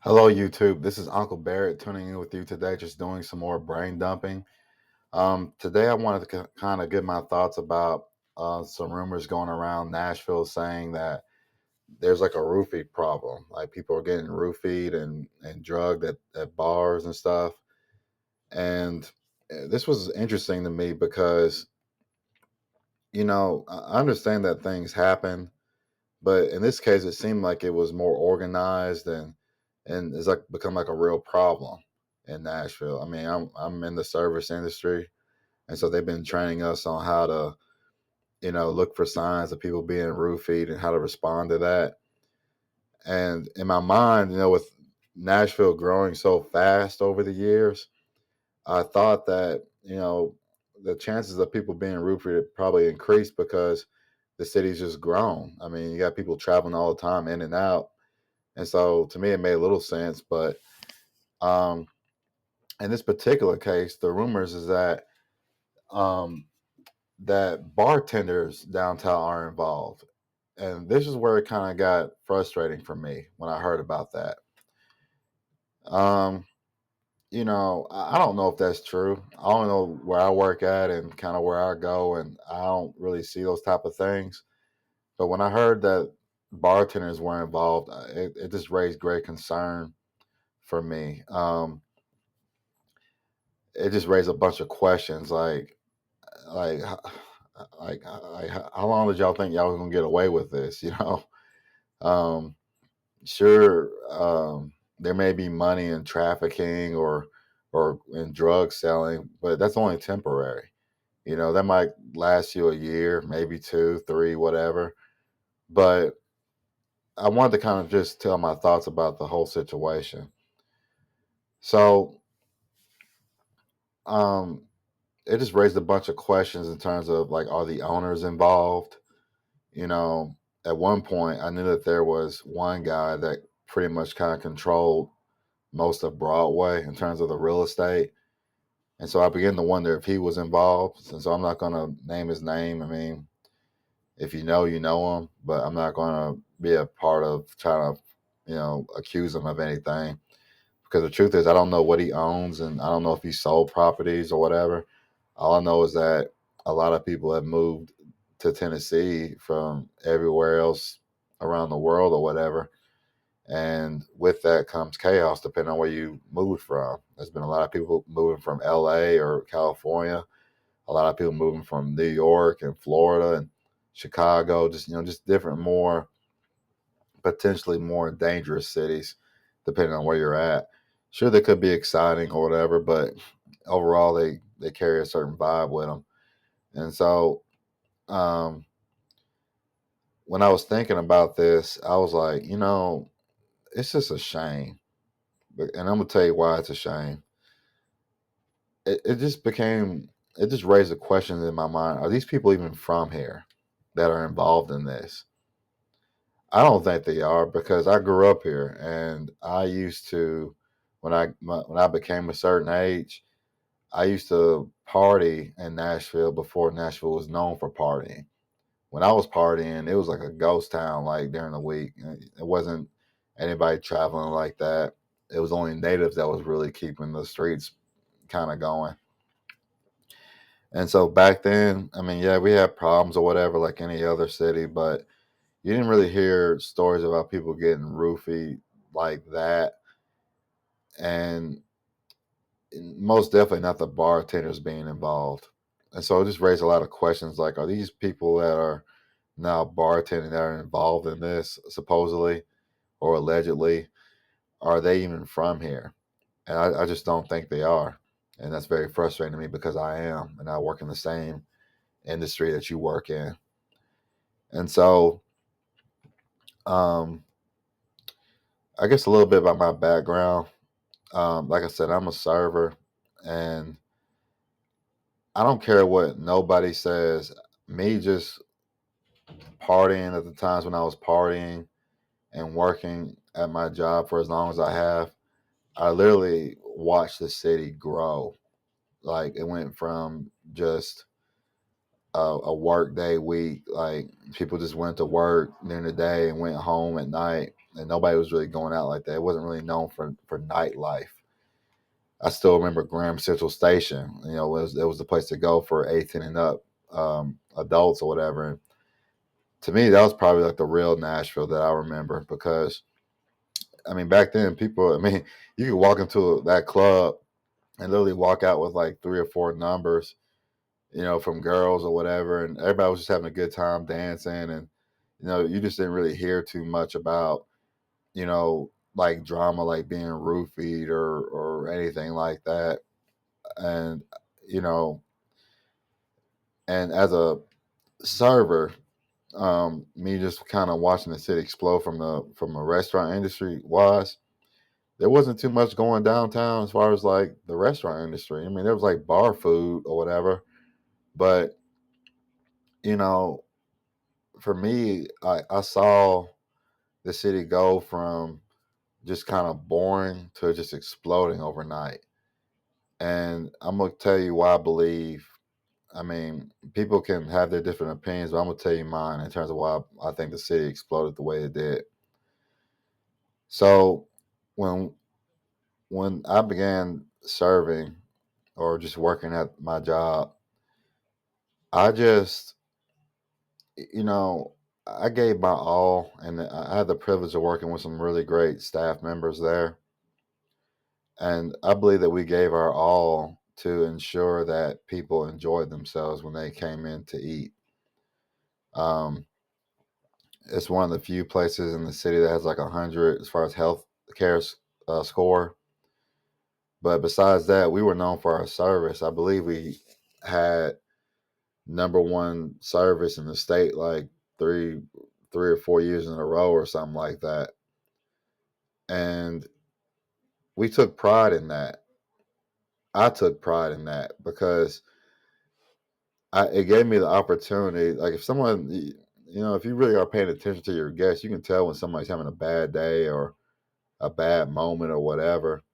Hello, YouTube. This is Uncle Barrett tuning in with you today, just doing some more brain dumping. Today, I wanted to kind of give my thoughts about some rumors going around Nashville saying that there's like a roofie problem. Like people are getting roofied and drugged at bars and stuff. And this was interesting to me because, I understand that things happen, but in this case, it seemed like it was more organized and it's like become like a real problem in Nashville. I mean, I'm in the service industry, and so they've been training us on how to look for signs of people being roofied and how to respond to that. And in my mind, with Nashville growing so fast over the years, I thought that the chances of people being roofied probably increased because the city's just grown. I mean, you got people traveling all the time in and out. And so to me, it made a little sense. But um, in this particular case, the rumors is um, that bartenders downtown are involved. And this is where it kind of got frustrating for me when I heard about that. Um, I don't know if that's true. I don't know where I work at and kind of where I go, and I don't really see those type of things. But when I heard that bartenders were involved, it just raised great concern for me. It just raised a bunch of questions like how long did y'all think y'all was gonna get away with this? Um, sure, there may be money in trafficking or in drug selling, but that's only temporary. That might last you a year, maybe two, three, whatever. But I wanted to kind of just tell my thoughts about the whole situation. So, um, it just raised a bunch of questions in terms of like, are the owners involved? You know, at one point, I knew that there was one guy that pretty much kind of controlled most of Broadway in terms of the real estate. And so I began to wonder if he was involved. And so I'm not going to name his name. I mean, if you know him, but I'm not going to be a part of trying to, accuse him of anything. Because the truth is, I don't know what he owns and I don't know if he sold properties or whatever. All I know is that a lot of people have moved to Tennessee from everywhere else around the world or whatever. And with that comes chaos depending on where you moved from. There's been a lot of people moving from LA or California, a lot of people moving from New York and Florida and Chicago, just different, more potentially more dangerous cities depending on where you're at. Sure, they could be exciting or whatever, but overall they carry a certain vibe with them. And so um, when I was thinking about this, I was like, it's just a shame. And I'm gonna tell you why it's a shame. It just became it just raised a question in my mind: are these people even from here that are involved in this? I don't think they are because I grew up here and I used to when I became a certain age, I used to party in Nashville before Nashville was known for partying. When I was partying, it was like a ghost town like during the week. It wasn't anybody traveling like that. It was only natives that was really keeping the streets kind of going. And so back then, I mean, yeah, we had problems or whatever like any other city, but you didn't really hear stories about people getting roofied like that, and most definitely not the bartenders being involved. And so it just raised a lot of questions like, are these people that are now bartending that are involved in this supposedly or allegedly, are they even from here? And I just don't think they are. And that's very frustrating to me because I am, and I work in the same industry that you work in. And so, um, I guess a little bit about my background. Like I said, I'm a server, and I don't care what nobody says. Me just partying at the times when I was partying and working at my job for as long as I have, I literally watched the city grow. Like it went from just a work day week, like people just went to work during the day and went home at night. and nobody was really going out like that. It wasn't really known for nightlife. I still remember Graham Central Station. It was the place to go for 18 and up adults or whatever. And to me, that was probably like the real Nashville that I remember because I mean, back then, people, I mean, you could walk into that club and literally walk out with like three or four numbers, from girls or whatever, and everybody was just having a good time dancing, and you just didn't really hear too much about, like drama, like being roofied or anything like that, and you know, and as a server, me just kind of watching the city explode from a restaurant industry wise. There wasn't too much going downtown as far as like the restaurant industry. I mean, there was like bar food or whatever, but you know, for me, I saw the city go from just kind of boring to just exploding overnight. And I'm gonna tell you why I believe. I mean, people can have their different opinions, but I'm gonna tell you mine in terms of why I think the city exploded the way it did. So, when when I began serving or just working at my job, I just, you know, I gave my all, and I had the privilege of working with some really great staff members there. And I believe that we gave our all to ensure that people enjoyed themselves when they came in to eat. Um, it's one of the few places in the city that has like 100 as far as health care score. But besides that, we were known for our service. I believe we had number one service in the state like three three or 4 years in a row or something like that. And we took pride in that. I took pride in that because it gave me the opportunity. Like if someone, if you really are paying attention to your guests, you can tell when somebody's having a bad day or a bad moment or whatever.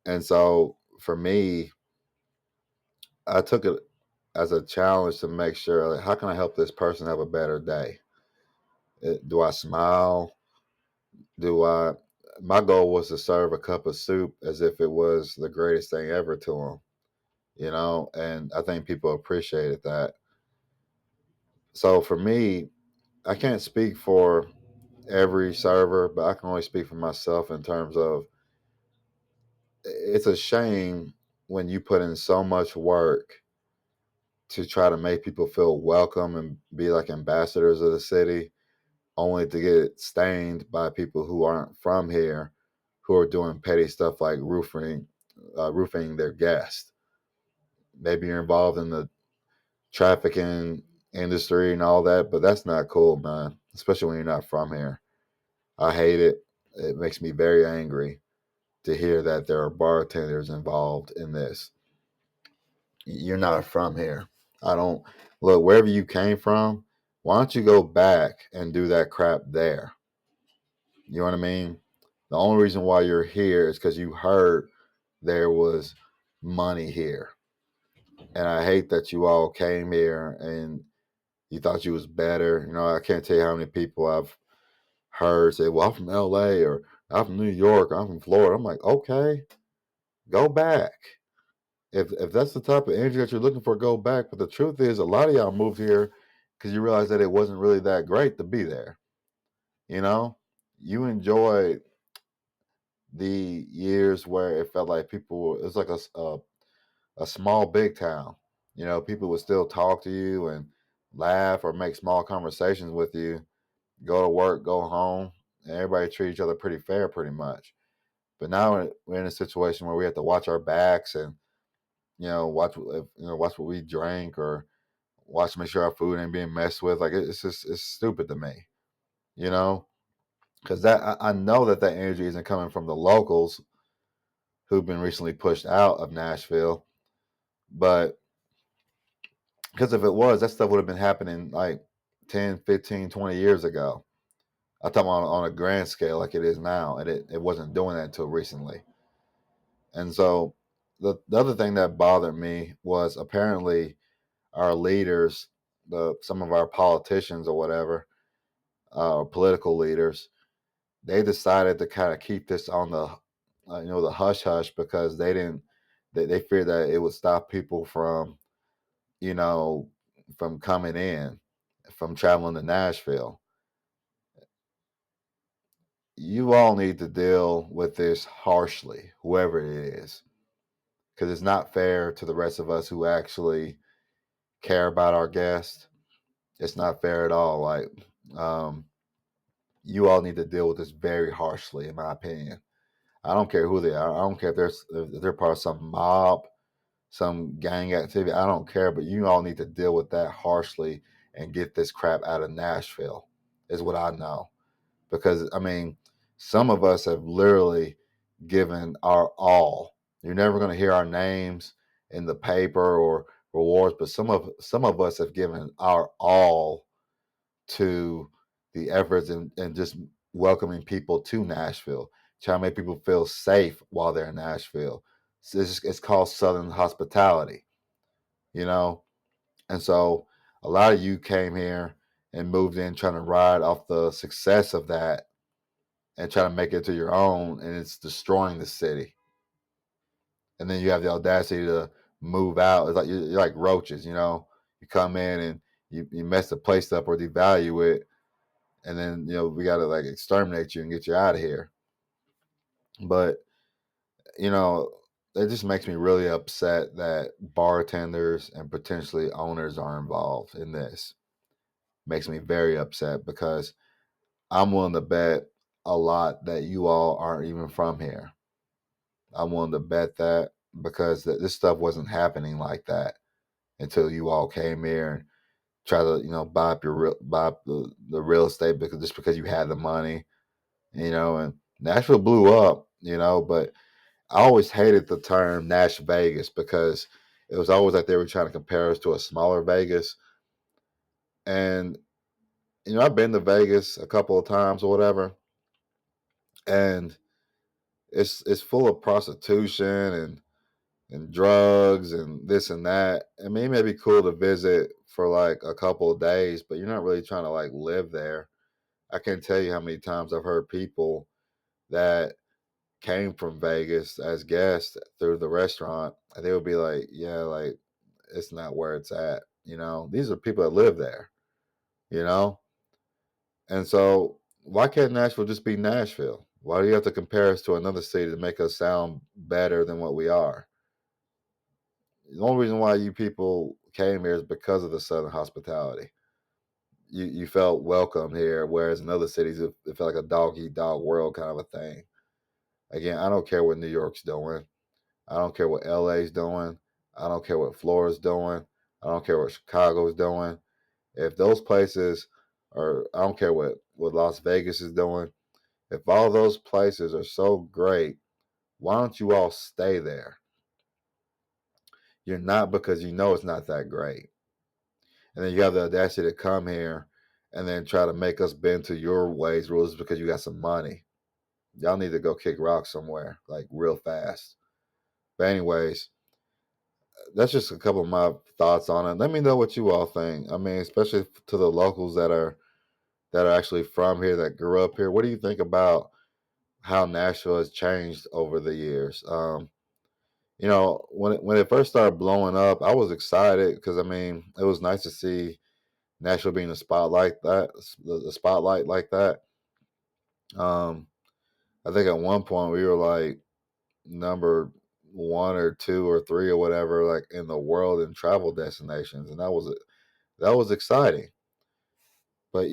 And so for me, I took it as a challenge to make sure, like, how can I help this person have a better day? Do I smile? Do I? My goal was to serve a cup of soup as if it was the greatest thing ever to them, and I think people appreciated that. So for me, I can't speak for every server, but I can only speak for myself in terms of it's a shame when you put in so much work to try to make people feel welcome and be like ambassadors of the city, only to get stained by people who aren't from here, who are doing petty stuff like roofing their guests. Maybe you're involved in the trafficking industry and all that, but that's not cool, man. Especially when you're not from here. I hate it. It makes me very angry to hear that there are bartenders involved in this. You're not from here. I don't look wherever you came from. Why don't you go back and do that crap there? You know what I mean? The only reason why you're here is because you heard there was money here. And I hate that you all came here and you thought you was better. I can't tell you how many people I've heard say, well, I'm from LA or I'm from New York or I'm from Florida. I'm like, okay, go back. If that's the type of energy that you're looking for, go back. But the truth is, a lot of y'all moved here because you realized that it wasn't really that great to be there. You know, you enjoyed the years where it felt like people. It was like a small big town. People would still talk to you and laugh or make small conversations with you. Go to work, go home, and everybody treat each other pretty fair, pretty much. But now we're in a situation where we have to watch our backs and watch what we drink or watch to make sure our food ain't being messed with. Like it's stupid to me, you know, because I know that energy isn't coming from the locals who've been recently pushed out of Nashville, but because if it was, that stuff would have been happening like 10, 15, 20 years ago. I'm talking on a grand scale like it is now, and it wasn't doing that until recently. And so the other thing that bothered me was apparently our leaders, some of our politicians or whatever, political leaders, they decided to kind of keep this on the the hush hush because they feared that it would stop people from you know from coming in, from traveling to Nashville. You all need to deal with this harshly, whoever it is, because it's not fair to the rest of us who actually care about our guests. It's not fair at all. Like, um, you all need to deal with this very harshly, in my opinion. I don't care who they are. I don't care if they're part of some mob, some gang activity. I don't care, but you all need to deal with that harshly and get this crap out of Nashville. Is what I know. Because I mean, some of us have literally given our all. You're never going to hear our names in the paper or rewards, but some of us have given our all to the efforts and just welcoming people to Nashville, trying to make people feel safe while they're in Nashville. So it's called Southern hospitality, you know? And so a lot of you came here and moved in trying to ride off the success of that and trying to make it to your own, and it's destroying the city. And then you have the audacity to move out. It's like you're like roaches, you know? You come in and you mess the place up or devalue it, and then we got to like exterminate you and get you out of here. But you know it just makes me really upset that bartenders and potentially owners are involved in this. Makes me very upset because I'm willing to bet a lot that you all aren't even from here. I'm willing to bet that because this stuff wasn't happening like that until you all came here and try to buy up buy up the real estate because you had the money. And Nashville blew up, but I always hated the term Nash Vegas because it was always like they were trying to compare us to a smaller Vegas. And, I've been to Vegas a couple of times or whatever, and it's full of prostitution and drugs and this and that. I mean, it may be cool to visit for like a couple of days, but you're not really trying to like live there. I can't tell you how many times I've heard people that came from Vegas as guests through the restaurant, and they would be like, "Yeah, like it's not where it's at." These are people that live there. You know, and so why can't Nashville just be Nashville? Why do you have to compare us to another city to make us sound better than what we are? The only reason why you people came here is because of the Southern hospitality. You felt welcome here, whereas in other cities it felt like a dog eat dog world kind of a thing. Again, I don't care what New York's doing. I don't care what LA's doing. I don't care what Florida's doing. I don't care what Chicago's doing. If those places are, I don't care what Las Vegas is doing. If all those places are so great, why don't you all stay there? You're not, because it's not that great. And then you have the audacity to come here and then try to make us bend to your ways, rules, because you got some money. Y'all need to go kick rocks somewhere, like real fast. But anyways, that's just a couple of my thoughts on it. Let me know what you all think. I mean, especially to the locals that are actually from here, that grew up here. What do you think about how Nashville has changed over the years? When it first started blowing up, I was excited because I mean, it was nice to see Nashville being the spotlight like that. Um, I think at one point we were like number one or two or three or whatever, like in the world in travel destinations, and that was exciting. But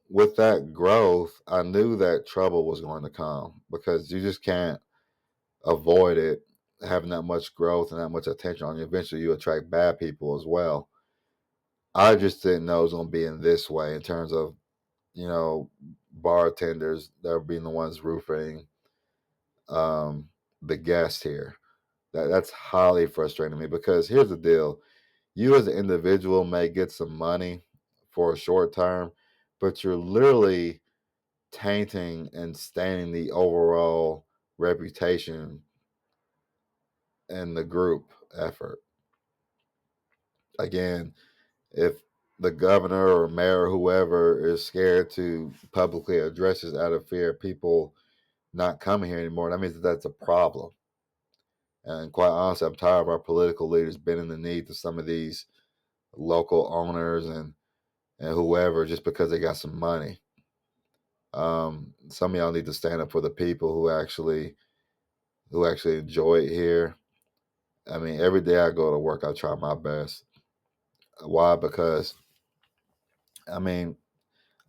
with that growth, I knew that trouble was going to come because you just can't avoid it having that much growth and that much attention on you. Eventually, you attract bad people as well. I just didn't know it was going to be in this way in terms of you know bartenders that are being the ones roofing um, the guest here. That's highly frustrating to me because here's the deal: you as an individual may get some money for a short term, but you're literally tainting and staining the overall reputation and the group effort. Again, if the governor or mayor or whoever is scared to publicly address this out of fear of people not coming here anymore, that means that that's a problem. And quite honestly, I'm tired of our political leaders bending the knee to some of these local owners and whoever just because they got some money. Some of y'all need to stand up for the people who actually enjoy it here. I mean, every day I go to work, I try my best. Why? Because I mean,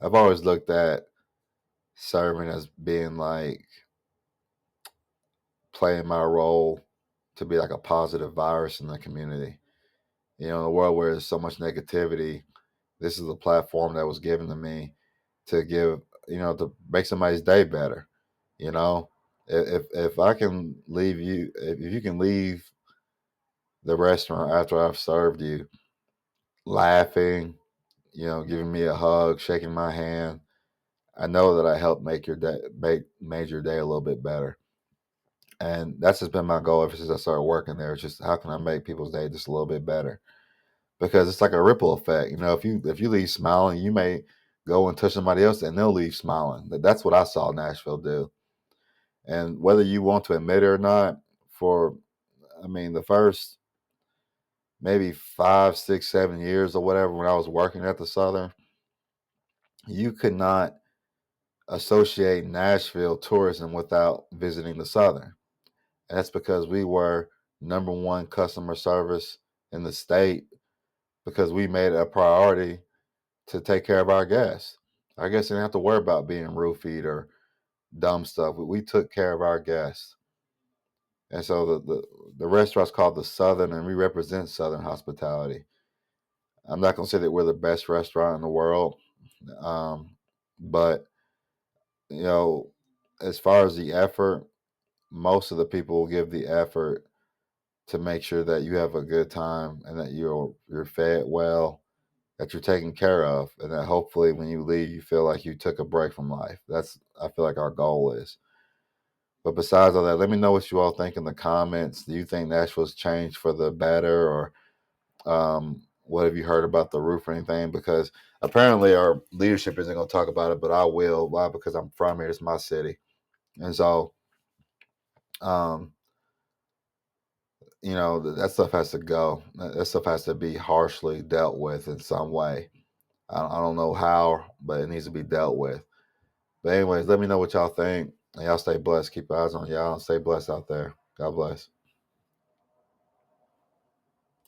I've always looked at serving as being like playing my role to be like a positive virus in the community. In a world where there's so much negativity, this is a platform that was given to me to give, to make somebody's day better. You know, if I can leave you, if you can leave the restaurant after I've served you, laughing, giving me a hug, shaking my hand, I know that I helped make your day, made your day a little bit better. And that's just been my goal ever since I started working there. It's just how can I make people's day just a little bit better? Because it's like a ripple effect. If you leave smiling, you may go and touch somebody else and they'll leave smiling. That's what I saw Nashville do. And whether you want to admit it or not, for I mean the first maybe 5, 6, 7 years or whatever when I was working at the Southern, you could not associate Nashville tourism without visiting the Southern. And that's because we were number one customer service in the state because we made it a priority to take care of our guests. Our guests didn't have to worry about being roofied or dumb stuff. We took care of our guests. And so the restaurant's called the Southern, and we represent Southern hospitality. I'm not going to say that we're the best restaurant in the world, but you know, as far as the effort, most of the people will give the effort to make sure that you have a good time and that you're fed well, that you're taken care of, and that hopefully when you leave, you feel like you took a break from life. That's I feel like our goal is. But besides all that, let me know what you all think in the comments. Do you think Nashville's changed for the better, or what have you heard about the roof or anything? Because apparently our leadership isn't going to talk about it, but I will. Why? Because I'm from here. It's my city, and so um, that stuff has to go. That stuff has to be harshly dealt with in some way. I don't know how, but it needs to be dealt with. But anyways, let me know what y'all think. And y'all stay blessed. Keep your eyes on y'all and stay blessed out there. God bless.